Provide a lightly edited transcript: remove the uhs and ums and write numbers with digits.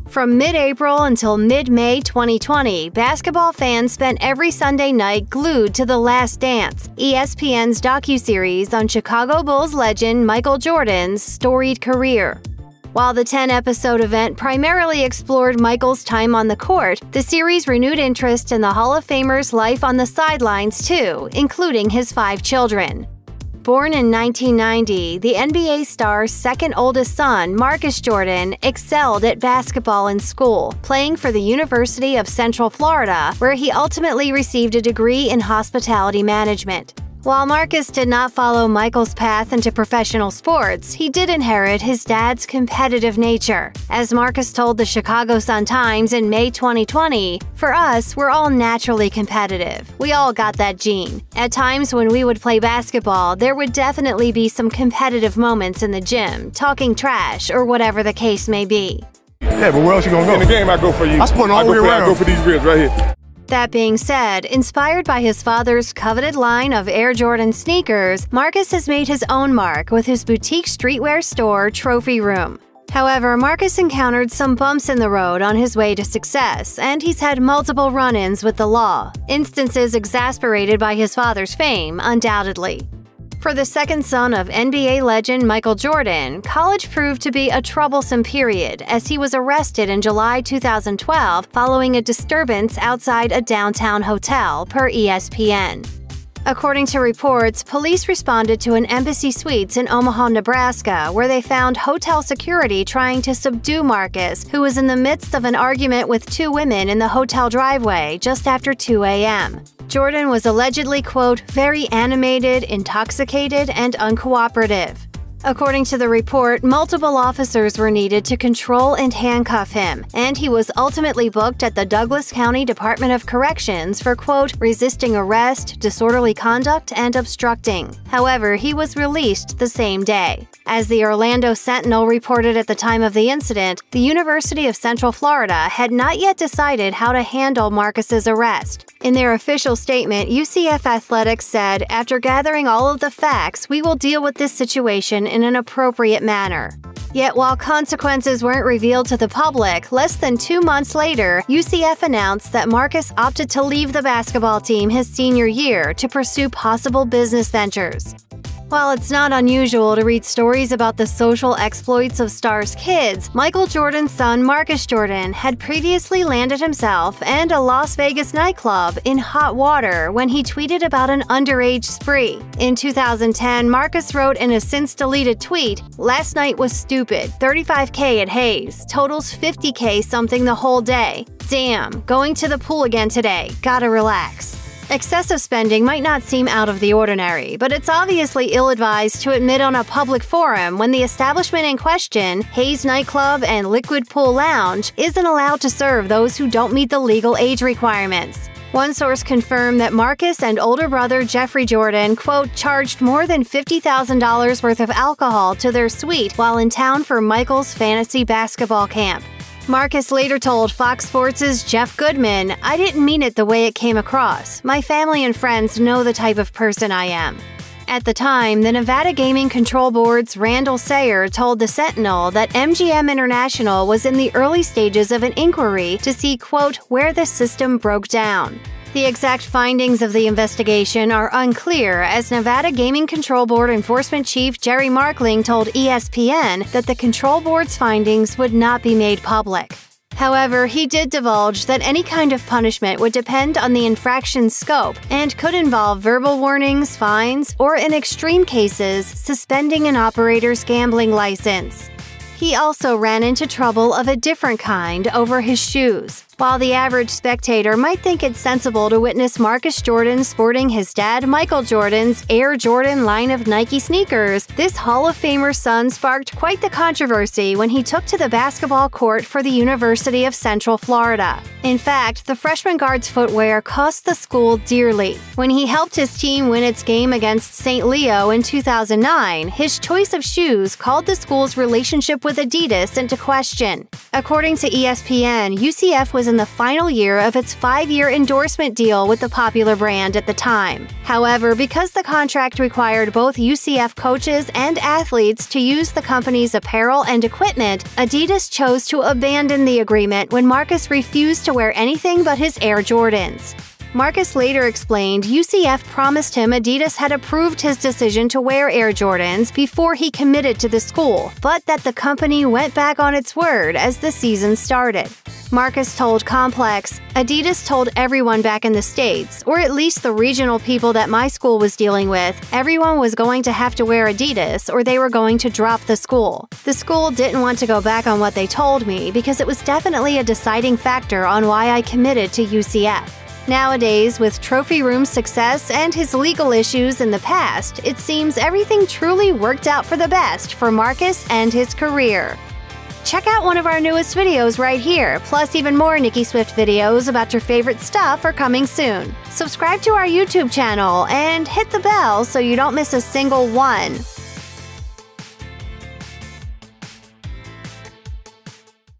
From mid-April until mid-May 2020, basketball fans spent every Sunday night glued to The Last Dance, ESPN's docuseries on Chicago Bulls legend Michael Jordan's storied career. While the 10-episode event primarily explored Michael's time on the court, the series renewed interest in the Hall of Famer's life on the sidelines too, including his 5 children. Born in 1990, the NBA star's second oldest son, Marcus Jordan, excelled at basketball in school, playing for the University of Central Florida, where he ultimately received a degree in hospitality management. While Marcus did not follow Michael's path into professional sports, he did inherit his dad's competitive nature. As Marcus told the Chicago Sun-Times in May 2020, "For us, we're all naturally competitive. We all got that gene. At times when we would play basketball, there would definitely be some competitive moments in the gym, talking trash, or whatever the case may be." Yeah, but where else you gonna go? In the game, I go for you. I spun all the way around. I go for these ribs right here. That being said, inspired by his father's coveted line of Air Jordan sneakers, Marcus has made his own mark with his boutique streetwear store, Trophy Room. However, Marcus encountered some bumps in the road on his way to success, and he's had multiple run-ins with the law, instances exasperated by his father's fame, undoubtedly. For the second son of NBA legend Michael Jordan, college proved to be a troublesome period as he was arrested in July 2012 following a disturbance outside a downtown hotel, per ESPN. According to reports, police responded to an Embassy Suites in Omaha, Nebraska, where they found hotel security trying to subdue Marcus, who was in the midst of an argument with 2 women in the hotel driveway just after 2 a.m. Jordan was allegedly, quote, very animated, intoxicated, and uncooperative. According to the report, multiple officers were needed to control and handcuff him, and he was ultimately booked at the Douglas County Department of Corrections for, quote, resisting arrest, disorderly conduct, and obstructing. However, he was released the same day. As the Orlando Sentinel reported at the time of the incident, the University of Central Florida had not yet decided how to handle Marcus's arrest. In their official statement, UCF Athletics said, after gathering all of the facts, we will deal with this situation in an appropriate manner. Yet while consequences weren't revealed to the public, less than 2 months later, UCF announced that Marcus opted to leave the basketball team his senior year to pursue possible business ventures. While it's not unusual to read stories about the social exploits of stars' kids, Michael Jordan's son Marcus Jordan had previously landed himself and a Las Vegas nightclub in hot water when he tweeted about an underage spree. In 2010, Marcus wrote in a since-deleted tweet, "Last night was stupid, 35K at Hayes, totals 50K something the whole day. Damn, going to the pool again today, gotta relax." Excessive spending might not seem out of the ordinary, but it's obviously ill-advised to admit on a public forum when the establishment in question, Hayes Nightclub and Liquid Pool Lounge, isn't allowed to serve those who don't meet the legal age requirements. One source confirmed that Marcus and older brother Jeffrey Jordan, quote, charged more than $50,000 worth of alcohol to their suite while in town for Michael's fantasy basketball camp. Marcus later told Fox Sports' Jeff Goodman, "I didn't mean it the way it came across. My family and friends know the type of person I am." At the time, the Nevada Gaming Control Board's Randall Sayer told the Sentinel that MGM International was in the early stages of an inquiry to see, quote, where the system broke down. The exact findings of the investigation are unclear, as Nevada Gaming Control Board Enforcement Chief Jerry Markling told ESPN that the Control Board's findings would not be made public. However, he did divulge that any kind of punishment would depend on the infraction's scope and could involve verbal warnings, fines, or in extreme cases, suspending an operator's gambling license. He also ran into trouble of a different kind over his shoes. While the average spectator might think it's sensible to witness Marcus Jordan sporting his dad Michael Jordan's Air Jordan line of Nike sneakers, this Hall of Famer son sparked quite the controversy when he took to the basketball court for the University of Central Florida. In fact, the freshman guard's footwear cost the school dearly. When he helped his team win its game against St. Leo in 2009, his choice of shoes called the school's relationship with Adidas into question. According to ESPN, UCF was in the final year of its 5-year endorsement deal with the popular brand at the time. However, because the contract required both UCF coaches and athletes to use the company's apparel and equipment, Adidas chose to abandon the agreement when Marcus refused to wear anything but his Air Jordans. Marcus later explained UCF promised him Adidas had approved his decision to wear Air Jordans before he committed to the school, but that the company went back on its word as the season started. Marcus told Complex, "Adidas told everyone back in the States, or at least the regional people that my school was dealing with, everyone was going to have to wear Adidas or they were going to drop the school. The school didn't want to go back on what they told me because it was definitely a deciding factor on why I committed to UCF." Nowadays, with Trophy Room's success and his legal issues in the past, it seems everything truly worked out for the best for Marcus and his career. Check out one of our newest videos right here, plus even more Nicki Swift videos about your favorite stuff are coming soon. Subscribe to our YouTube channel and hit the bell so you don't miss a single one.